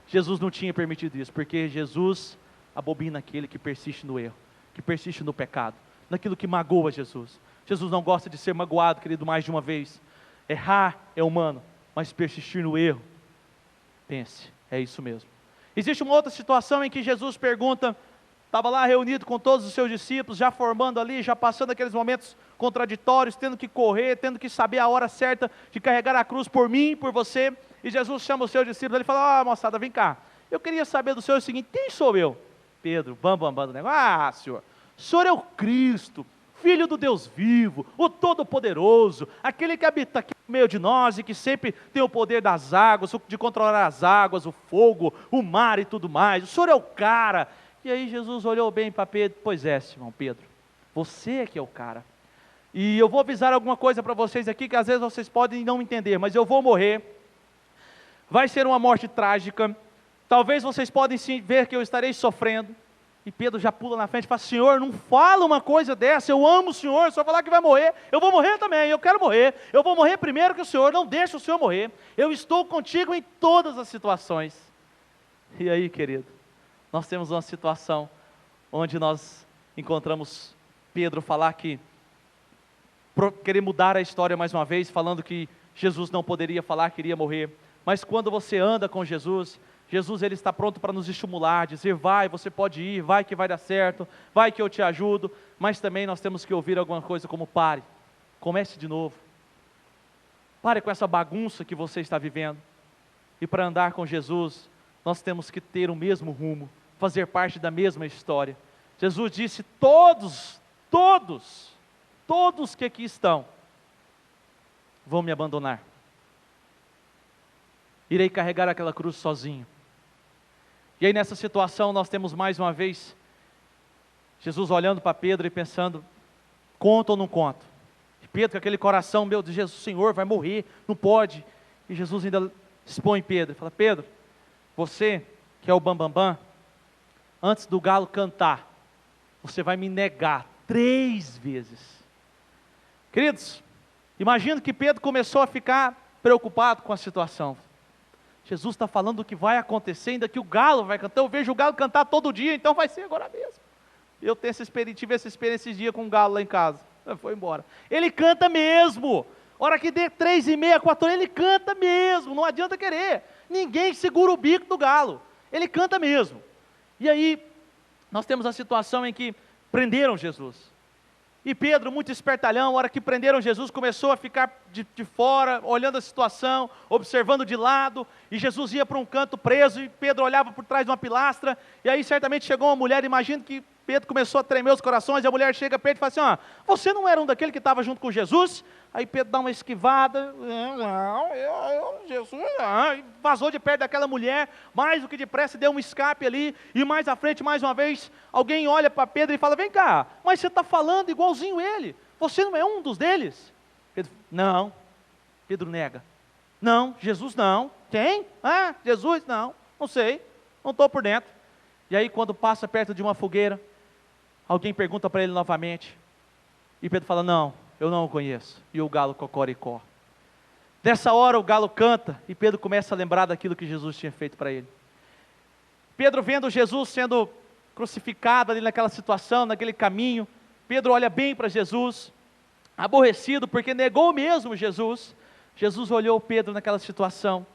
Jesus não tinha permitido isso, porque Jesus abobina aquele que persiste no erro, que persiste no pecado. naquilo que magoa Jesus. Jesus não gosta de ser magoado, querido, mais de uma vez. Errar é humano, mas persistir no erro, pense, é isso mesmo. Existe uma outra situação em que Jesus pergunta, estava lá reunido com todos os seus discípulos, já formando ali, já passando aqueles momentos contraditórios, tendo que correr, tendo que saber a hora certa de carregar a cruz por mim, por você, e Jesus chama os seus discípulos, ele fala, moçada, vem cá, eu queria saber do senhor o seguinte, quem sou eu? Pedro, bam do negócio, senhor, o senhor é o Cristo, Filho do Deus vivo, o Todo-Poderoso, aquele que habita aqui no meio de nós e que sempre tem o poder das águas, de controlar as águas, o fogo, o mar e tudo mais, o senhor é o cara. E aí Jesus olhou bem para Pedro, pois é, Simão Pedro, você é que é o cara. E eu vou avisar alguma coisa para vocês aqui, que às vezes vocês podem não entender, mas eu vou morrer, vai ser uma morte trágica, talvez vocês podem sim ver que eu estarei sofrendo, e Pedro já pula na frente e fala, Senhor, não fala uma coisa dessa, eu amo o Senhor, o Senhor falar que vai morrer, eu vou morrer também, eu quero morrer, eu vou morrer primeiro que o Senhor, não deixa o Senhor morrer, eu estou contigo em todas as situações. E aí, querido, nós temos uma situação onde nós encontramos Pedro falar que, querer mudar a história mais uma vez, falando que Jesus não poderia falar que iria morrer, mas quando você anda com Jesus, ele está pronto para nos estimular, dizer, vai, você pode ir, vai que vai dar certo, vai que eu te ajudo, mas também nós temos que ouvir alguma coisa como, pare, comece de novo, pare com essa bagunça que você está vivendo, e para andar com Jesus, nós temos que ter o mesmo rumo, fazer parte da mesma história. Jesus disse, todos que aqui estão, vão me abandonar, irei carregar aquela cruz sozinho. E aí nessa situação nós temos mais uma vez, Jesus olhando para Pedro e pensando, conta ou não conta? E Pedro com aquele coração, meu Deus, Jesus, o Senhor vai morrer, não pode. E Jesus ainda expõe Pedro, fala, Pedro, você que é o bambambam, antes do galo cantar, você vai me negar 3 vezes. Queridos, imagino que Pedro começou a ficar preocupado com a situação. Jesus está falando o que vai acontecer, ainda que o galo vai cantar, eu vejo o galo cantar todo dia, então vai ser agora mesmo. Eu tive essa experiência esse dia com um galo lá em casa, foi embora. Ele canta mesmo, hora que dê 3h30, 4h, ele canta mesmo, não adianta querer, ninguém segura o bico do galo, ele canta mesmo. E aí, nós temos a situação em que prenderam Jesus, e Pedro, muito espertalhão, a hora que prenderam Jesus, começou a ficar de fora, olhando a situação, observando de lado, e Jesus ia para um canto preso, e Pedro olhava por trás de uma pilastra, e aí certamente chegou uma mulher, imagino que Pedro começou a tremer os corações, e a mulher chega perto e fala assim, você não era um daquele que estava junto com Jesus? Aí Pedro dá uma esquivada, Jesus, e vazou de perto daquela mulher, mais do que depressa, deu um escape ali, e mais à frente, mais uma vez, alguém olha para Pedro e fala, vem cá, mas você está falando igualzinho ele, você não é um dos deles? Pedro, não, Pedro nega, não, Jesus não, quem? Jesus não, não sei, não estou por dentro. E aí quando passa perto de uma fogueira, alguém pergunta para ele novamente, e Pedro fala, não, eu não o conheço, e o galo cocoricó. Nessa hora o galo canta, e Pedro começa a lembrar daquilo que Jesus tinha feito para ele. Pedro vendo Jesus sendo crucificado ali naquela situação, naquele caminho, Pedro olha bem para Jesus, aborrecido, porque negou mesmo Jesus. Jesus olhou Pedro naquela situação,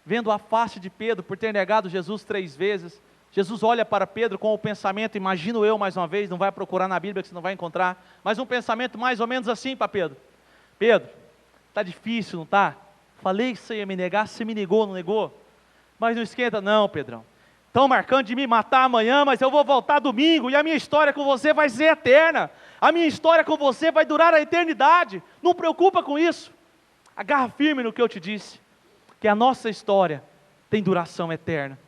vendo a face de Pedro por ter negado Jesus 3 vezes, Jesus olha para Pedro com o pensamento, imagino eu mais uma vez, não vai procurar na Bíblia que você não vai encontrar, mas um pensamento mais ou menos assim para Pedro, Pedro, está difícil, não está? Falei que você ia me negar, você me negou, não negou? Mas não esquenta não, Pedrão, estão marcando de me matar amanhã, mas eu vou voltar domingo, e a minha história com você vai ser eterna, a minha história com você vai durar a eternidade, não preocupa com isso, agarra firme no que eu te disse, que a nossa história tem duração eterna.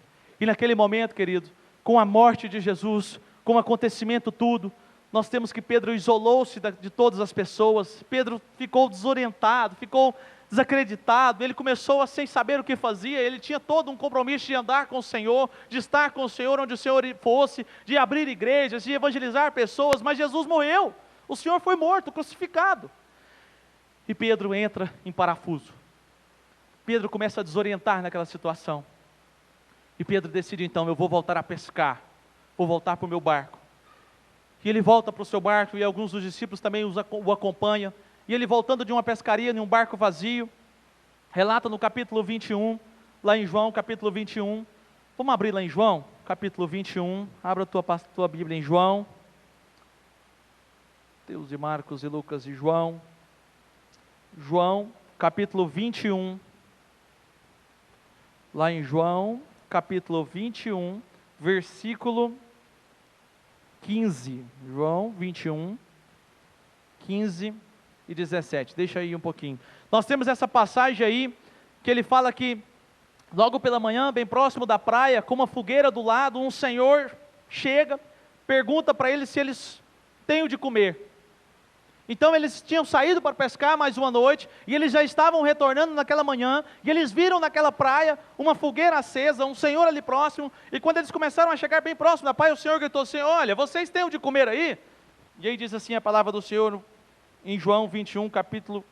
E naquele momento, querido, com a morte de Jesus, com o acontecimento tudo, nós temos que Pedro isolou-se de todas as pessoas, Pedro ficou desorientado, ficou desacreditado, ele começou a sem saber o que fazia, ele tinha todo um compromisso de andar com o Senhor, de estar com o Senhor onde o Senhor fosse, de abrir igrejas, de evangelizar pessoas, mas Jesus morreu, o Senhor foi morto, crucificado, e Pedro entra em parafuso, Pedro começa a desorientar naquela situação, e Pedro decide então, eu vou voltar a pescar, vou voltar para o meu barco. E ele volta para o seu barco, e alguns dos discípulos também o acompanham. E ele voltando de uma pescaria em um barco vazio, relata no capítulo 21, lá em João, capítulo 21. Vamos abrir lá em João, capítulo 21. Abra a tua Bíblia em João. Deus de Marcos e Lucas e João. João, capítulo 21. Lá em João, capítulo 21, versículo 15. João 21, 15 e 17. Deixa aí um pouquinho. Nós temos essa passagem aí, que ele fala que, logo pela manhã, bem próximo da praia, com uma fogueira do lado, um senhor chega, pergunta para eles se eles têm o de comer. Então eles tinham saído para pescar mais uma noite, e eles já estavam retornando naquela manhã, e eles viram naquela praia uma fogueira acesa, um senhor ali próximo, e quando eles começaram a chegar bem próximo da praia, o Senhor gritou assim: olha, vocês têm o de comer aí? E aí diz assim a palavra do Senhor, em João 21, capítulo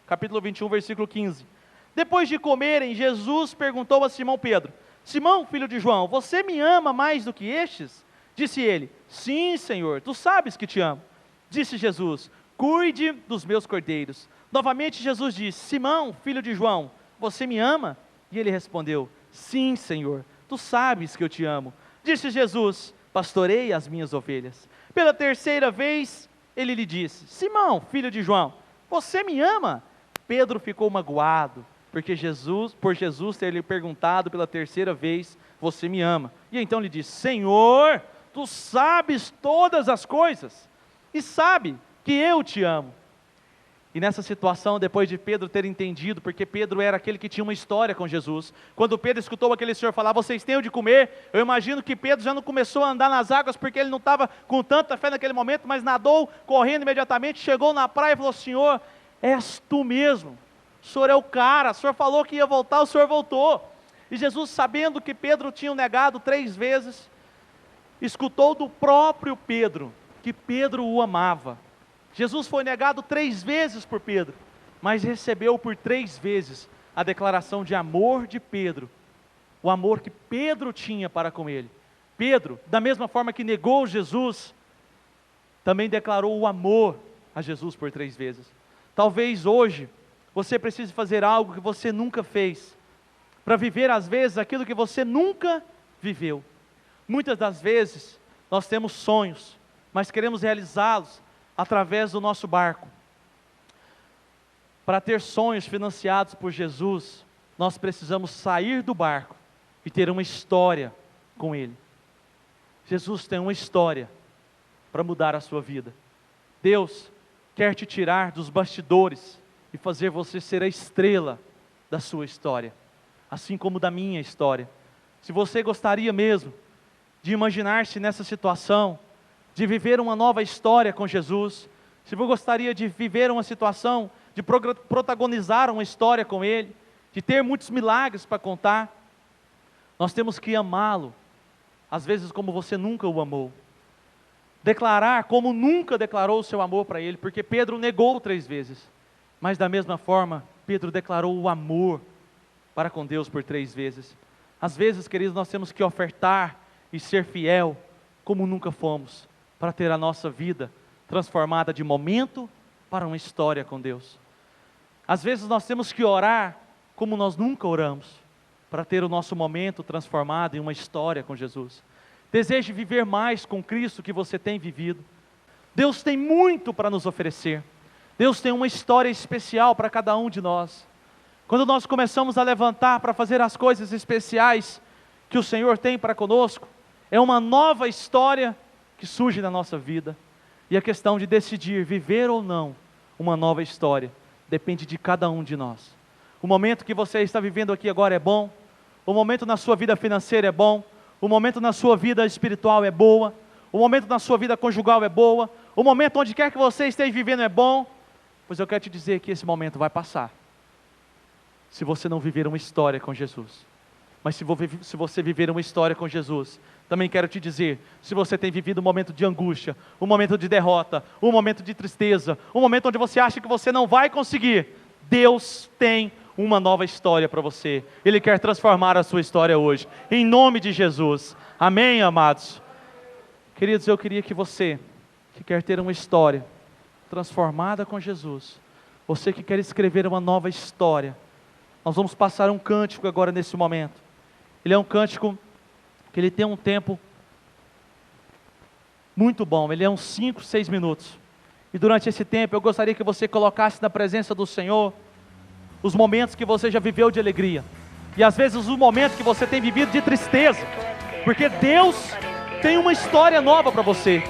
21, versículo 15. Depois de comerem, Jesus perguntou a Simão Pedro: Simão, filho de João, você me ama mais do que estes? Disse ele: sim, Senhor, tu sabes que te amo. Disse Jesus: cuide dos meus cordeiros. Novamente Jesus disse: Simão, filho de João, você me ama? E ele respondeu: sim, Senhor, tu sabes que eu te amo. Disse Jesus: pastorei as minhas ovelhas. Pela terceira vez ele lhe disse: Simão, filho de João, você me ama? Pedro ficou magoado, por Jesus ter lhe perguntado pela terceira vez: você me ama? E então lhe disse: Senhor, tu sabes todas as coisas, e sabe que eu te amo. E nessa situação, depois de Pedro ter entendido, porque Pedro era aquele que tinha uma história com Jesus, quando Pedro escutou aquele senhor falar: vocês têm o de comer, eu imagino que Pedro já não começou a andar nas águas, porque ele não estava com tanta fé naquele momento, mas nadou, correndo imediatamente, chegou na praia e falou: Senhor, és tu mesmo, o Senhor é o cara, o Senhor falou que ia voltar, o Senhor voltou. E Jesus, sabendo que Pedro tinha o negado 3 vezes, escutou do próprio Pedro, que Pedro o amava. Jesus foi negado 3 vezes por Pedro, mas recebeu por 3 vezes a declaração de amor de Pedro, o amor que Pedro tinha para com ele. Pedro, da mesma forma que negou Jesus, também declarou o amor a Jesus por 3 vezes. Talvez hoje você precise fazer algo que você nunca fez, para viver às vezes aquilo que você nunca viveu. Muitas das vezes nós temos sonhos, mas queremos realizá-los através do nosso barco. Para ter sonhos financiados por Jesus, nós precisamos sair do barco e ter uma história com Ele. Jesus tem uma história para mudar a sua vida. Deus quer te tirar dos bastidores e fazer você ser a estrela da sua história, assim como da minha história. Se você gostaria mesmo de imaginar-se nessa situação, de viver uma nova história com Jesus, se você gostaria de viver uma situação, de protagonizar uma história com Ele, de ter muitos milagres para contar, nós temos que amá-lo, às vezes como você nunca o amou, declarar como nunca declarou o seu amor para Ele, porque Pedro negou 3 vezes, mas da mesma forma, Pedro declarou o amor para com Deus por 3 vezes. Às vezes, queridos, nós temos que ofertar e ser fiel como nunca fomos, para ter a nossa vida transformada de momento para uma história com Deus. Às vezes nós temos que orar como nós nunca oramos, para ter o nosso momento transformado em uma história com Jesus. Deseje viver mais com Cristo que você tem vivido. Deus tem muito para nos oferecer. Deus tem uma história especial para cada um de nós. Quando nós começamos a levantar para fazer as coisas especiais que o Senhor tem para conosco, é uma nova história que surge na nossa vida. E a questão de decidir viver ou não uma nova história depende de cada um de nós. O momento que você está vivendo aqui agora é bom, o momento na sua vida financeira é bom, o momento na sua vida espiritual é boa, o momento na sua vida conjugal é boa, o momento onde quer que você esteja vivendo é bom, pois eu quero te dizer que esse momento vai passar, se você não viver uma história com Jesus. Mas se você viver uma história com Jesus, também quero te dizer, se você tem vivido um momento de angústia, um momento de derrota, um momento de tristeza, um momento onde você acha que você não vai conseguir, Deus tem uma nova história para você. Ele quer transformar a sua história hoje, em nome de Jesus. Amém, amados? Queridos, eu queria que você que quer ter uma história transformada com Jesus, você que quer escrever uma nova história, nós vamos passar um cântico agora nesse momento. Ele é um cântico que ele tem um tempo muito bom, ele é uns 5, 6 minutos. E durante esse tempo eu gostaria que você colocasse na presença do Senhor os momentos que você já viveu de alegria, e às vezes os momentos que você tem vivido de tristeza, porque Deus tem uma história nova para você.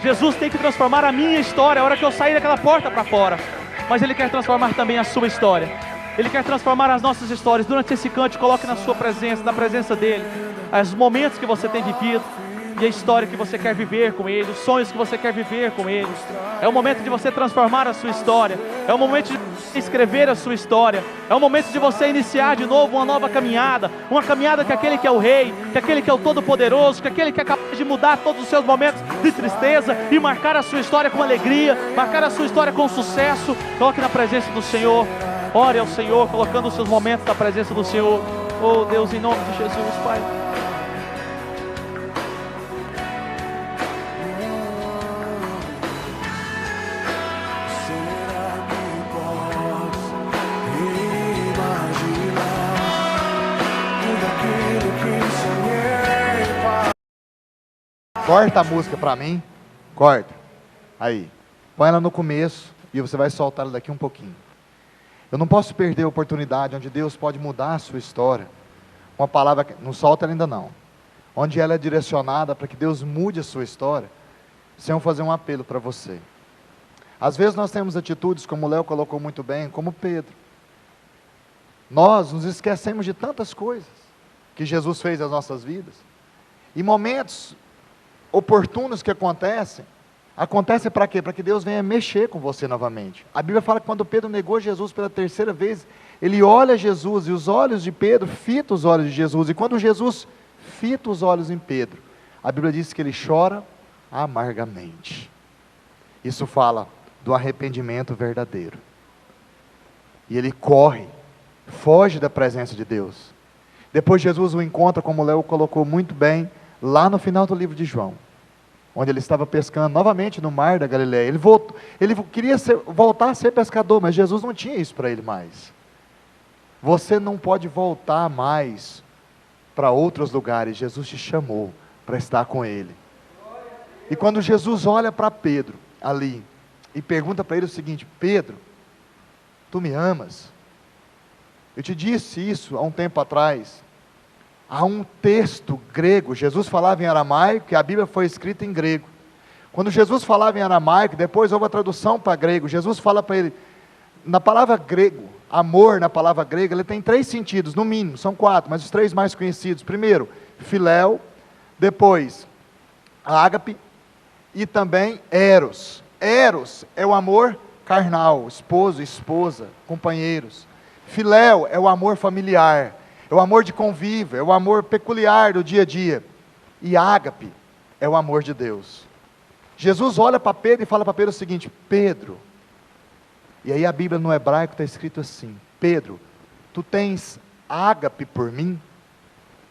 Jesus tem que transformar a minha história a hora que eu sair daquela porta para fora, mas Ele quer transformar também a sua história. Ele quer transformar as nossas histórias. Durante esse cântico, coloque na sua presença, na presença dEle, os momentos que você tem vivido, e a história que você quer viver com Ele, os sonhos que você quer viver com Ele. É o momento de você transformar a sua história, é o momento de escrever a sua história, é o momento de você iniciar de novo uma nova caminhada, uma caminhada que aquele que é o Rei, que aquele que é o Todo-Poderoso, que aquele que é capaz de mudar todos os seus momentos de tristeza e marcar a sua história com alegria, marcar a sua história com sucesso. Coloque na presença do Senhor, ore ao Senhor, colocando os seus momentos na presença do Senhor. Oh Deus, em nome de Jesus, Pai. Corta a música para mim, corta, aí, põe ela no começo e você vai soltar ela daqui um pouquinho. Eu não posso perder a oportunidade onde Deus pode mudar a sua história, uma palavra, não solta ela ainda não, onde ela é direcionada para que Deus mude a sua história, sem eu fazer um apelo para você. Às vezes nós temos atitudes, como o Léo colocou muito bem, como Pedro. Nós nos esquecemos de tantas coisas que Jesus fez nas nossas vidas, e momentos oportunos que acontecem para quê? Para que Deus venha mexer com você novamente. A Bíblia fala que quando Pedro negou Jesus pela terceira vez, ele olha Jesus, e os olhos de Pedro fitam os olhos de Jesus, e quando Jesus fita os olhos em Pedro, a Bíblia diz que ele chora amargamente. Isso fala do arrependimento verdadeiro, e ele corre, foge da presença de Deus. Depois Jesus o encontra, como o Léo colocou muito bem, lá no final do livro de João, onde ele estava pescando novamente no mar da Galileia. Ele queria voltar a ser pescador, mas Jesus não tinha isso para ele mais. Você não pode voltar mais para outros lugares, Jesus te chamou para estar com Ele. E quando Jesus olha para Pedro ali, e pergunta para ele o seguinte: Pedro, tu me amas? Eu te disse isso há um tempo atrás. Há um texto grego, Jesus falava em aramaico, e a Bíblia foi escrita em grego. Quando Jesus falava em aramaico, depois houve a tradução para grego, Jesus fala para ele, na palavra grego, amor na palavra grega, ele tem 3 sentidos, no mínimo, são 4, mas os 3 mais conhecidos. Primeiro, filéu, depois, ágape, e também eros. Eros é o amor carnal, esposo, esposa, companheiros. Filéu é o amor familiar, é o amor de convívio, é o amor peculiar do dia a dia. E ágape é o amor de Deus. Jesus olha para Pedro e fala para Pedro o seguinte: Pedro, e aí a Bíblia no hebraico está escrito assim: Pedro, tu tens ágape por mim?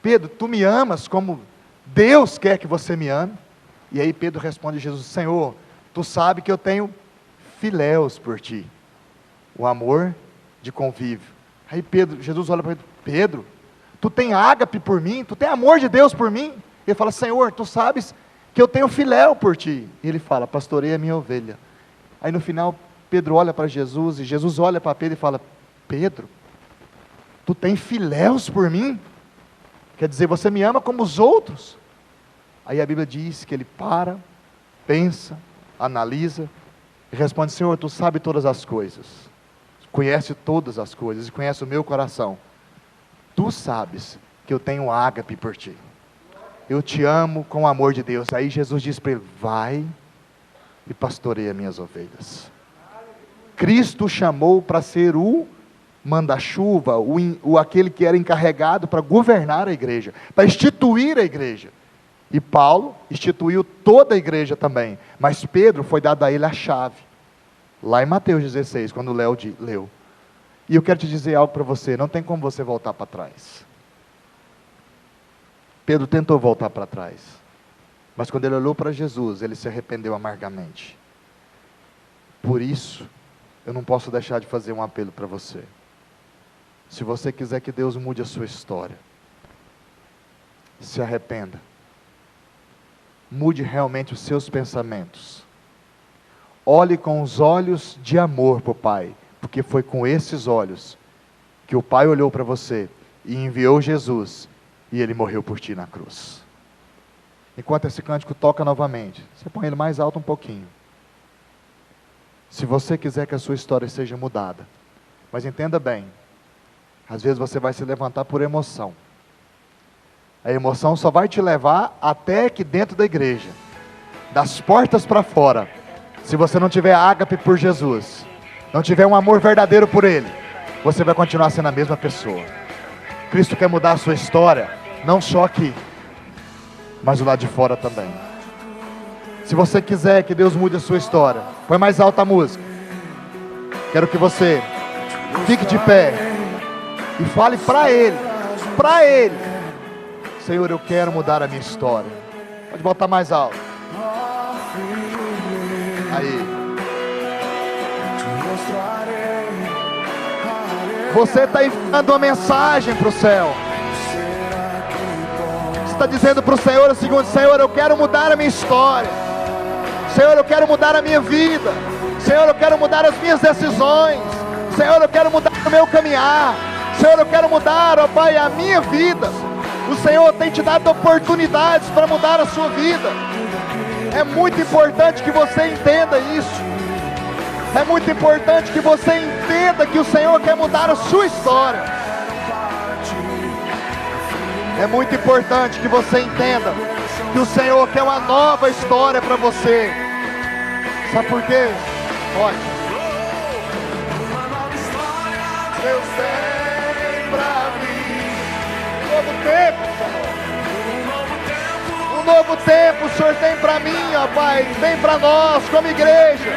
Pedro, tu me amas como Deus quer que você me ame? E aí Pedro responde a Jesus: Senhor, tu sabe que eu tenho filéus por ti, o amor de convívio. Aí Jesus olha para Pedro: Pedro, tu tem ágape por mim? Tu tem amor de Deus por mim? Ele fala: Senhor, tu sabes que eu tenho filéu por ti. E ele fala: pastoreia a minha ovelha. Aí no final Pedro olha para Jesus, e Jesus olha para Pedro e fala: Pedro, tu tem filéus por mim? Quer dizer, você me ama como os outros? Aí a Bíblia diz que ele para, pensa, analisa, e responde: Senhor, tu sabes todas as coisas, conhece todas as coisas, e conhece o meu coração. Tu sabes que eu tenho ágape por ti, eu te amo com o amor de Deus. Aí Jesus diz para ele: vai e pastoreia minhas ovelhas. Cristo chamou para ser o manda-chuva, aquele que era encarregado para governar a igreja, para instituir a igreja. E Paulo instituiu toda a igreja também, mas Pedro foi dado a ele a chave, lá em Mateus 16, quando o Léo leu. E eu quero te dizer algo para você: não tem como você voltar para trás. Pedro tentou voltar para trás, Mas quando ele olhou para Jesus, ele se arrependeu amargamente. Por isso, eu não posso deixar de fazer um apelo para você. Se você quiser que Deus mude a sua história, se arrependa. Mude realmente os seus pensamentos. Olhe com os olhos de amor para o Pai, porque foi com esses olhos que o Pai olhou para você e enviou Jesus, e Ele morreu por ti na cruz. Enquanto esse cântico toca novamente, você põe ele mais alto um pouquinho. Se você quiser que a sua história seja mudada, mas entenda bem, às vezes você vai se levantar por emoção. A emoção só vai te levar até aqui dentro da igreja, das portas para fora. Se você não tiver ágape por Jesus, não tiver um amor verdadeiro por Ele, você vai continuar sendo a mesma pessoa. Cristo quer mudar a sua história, não só aqui, mas do lado de fora também. Se você quiser que Deus mude a sua história, põe mais alta a música. Quero que você fique de pé e fale para Ele, Senhor, eu quero mudar a minha história. Pode botar mais alto. Aí. Você está enviando uma mensagem para o céu. Você está dizendo para o Senhor o seguinte: Senhor, eu quero mudar a minha história. Senhor, eu quero mudar a minha vida. Senhor, eu quero mudar as minhas decisões. Senhor, eu quero mudar o meu caminhar. Senhor, eu quero mudar, ó Pai, a minha vida. O Senhor tem te dado oportunidades para mudar a sua vida. É muito importante que você entenda isso. É muito importante que você entenda que o Senhor quer mudar a sua história. É muito importante que você entenda que o Senhor quer uma nova história para você. Sabe por quê? Olha, Deus tem pra mim um novo tempo, Senhor. Um novo tempo o Senhor tem para mim, ó Pai, tem para nós como igreja.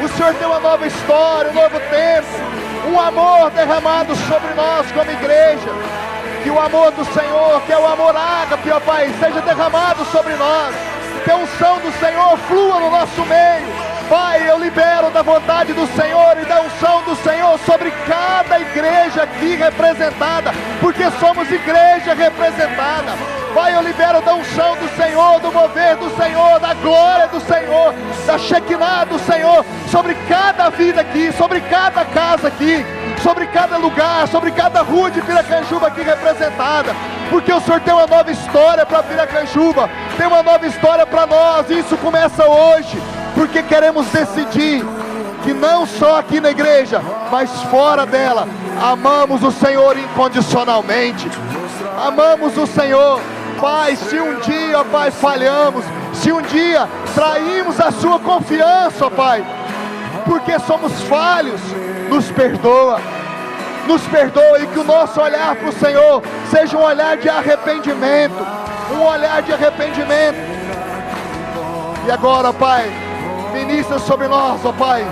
O Senhor tem uma nova história, um novo tempo, um amor derramado sobre nós como igreja. Que o amor do Senhor, que é o amor ágape, ó Pai, seja derramado sobre nós. Que a unção do Senhor flua no nosso meio. Pai, eu libero da vontade do Senhor e da unção do Senhor sobre cada igreja aqui representada, porque somos igreja representada. Pai, eu libero da unção do Senhor, do mover do Senhor, da glória do Senhor, da Shekinah do Senhor, sobre cada vida aqui, sobre cada casa aqui, sobre cada lugar, sobre cada rua de Piracanjuba aqui representada, porque o Senhor tem uma nova história para Piracanjuba, tem uma nova história para nós, e isso começa hoje, porque queremos decidir que não só aqui na igreja, mas fora dela, amamos o Senhor incondicionalmente, amamos o Senhor. Pai, se um dia, Pai, falhamos, se um dia traímos a sua confiança, ó Pai, porque somos falhos, nos perdoa e que o nosso olhar para o Senhor seja um olhar de arrependimento, um olhar de arrependimento. E agora, Pai, ministra sobre nós, ó Pai,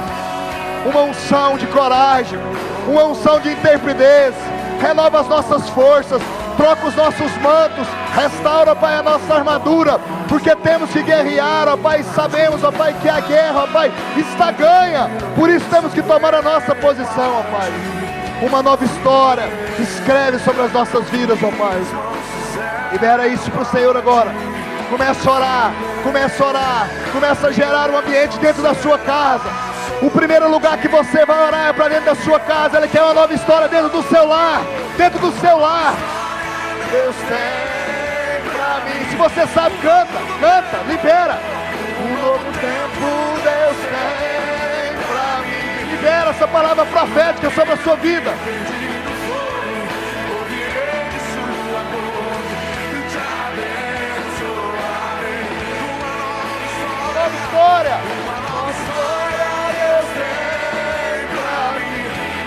uma unção de coragem, uma unção de intrepidez, renova as nossas forças, troca os nossos mantos, restaura, Pai, a nossa armadura, porque temos que guerrear, ó Pai, sabemos, ó Pai, que a guerra, ó Pai, está ganha, por isso temos que tomar a nossa posição, ó Pai. Uma nova história, escreve sobre as nossas vidas, ó Pai. Libera isso para o Senhor agora. Começa a orar, começa a gerar um ambiente dentro da sua casa. O primeiro lugar que você vai orar é para dentro da sua casa. Ele quer uma nova história dentro do seu lar, Deus tem pra mim. Se você sabe, canta, libera. Um novo tempo Deus tem pra mim. Libera essa palavra profética sobre a sua vida. Uma nova história. Deus tem pra mim.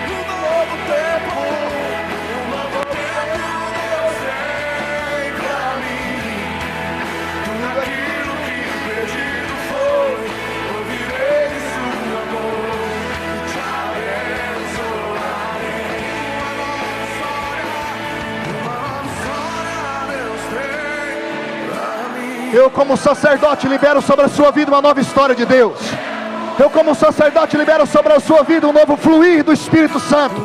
Um novo tempo. Eu, como sacerdote, libero sobre a sua vida uma nova história de Deus. Eu, como sacerdote, libero sobre a sua vida um novo fluir do Espírito Santo.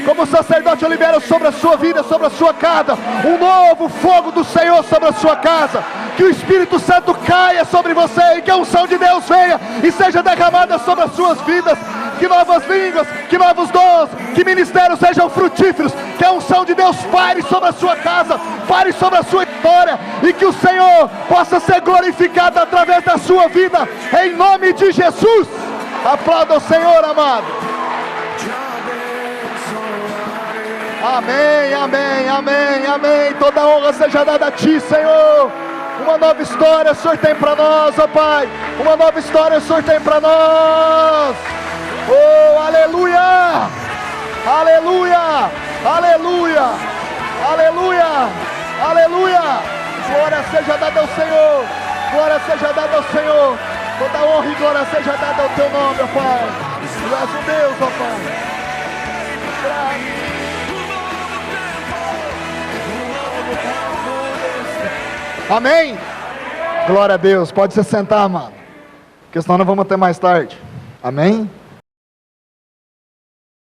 Como sacerdote, eu libero sobre a sua vida, sobre a sua casa, um novo fogo do Senhor sobre a sua casa. Que o Espírito Santo caia sobre você e que a unção de Deus venha e seja derramada sobre as suas vidas. Que novas línguas, que novos dons, que ministérios sejam frutíferos. Que a unção de Deus pare sobre a sua casa, pare sobre a sua história, e que o Senhor possa ser glorificado através da sua vida, em nome de Jesus. Aplauda o Senhor, amado. Amém, amém, amém, amém. Toda honra seja dada a Ti, Senhor. Uma nova história o Senhor tem para nós, ó Pai. Uma nova história o Senhor tem para nós. Oh, aleluia, aleluia, aleluia, aleluia, aleluia. Glória seja dada ao Senhor, glória seja dada ao Senhor. Toda honra e glória seja dada ao Teu nome, ó Pai. Tu és o Deus, ó Pai. Amém? Glória a Deus. Pode se sentar, mano, porque senão nós vamos até mais tarde. Amém?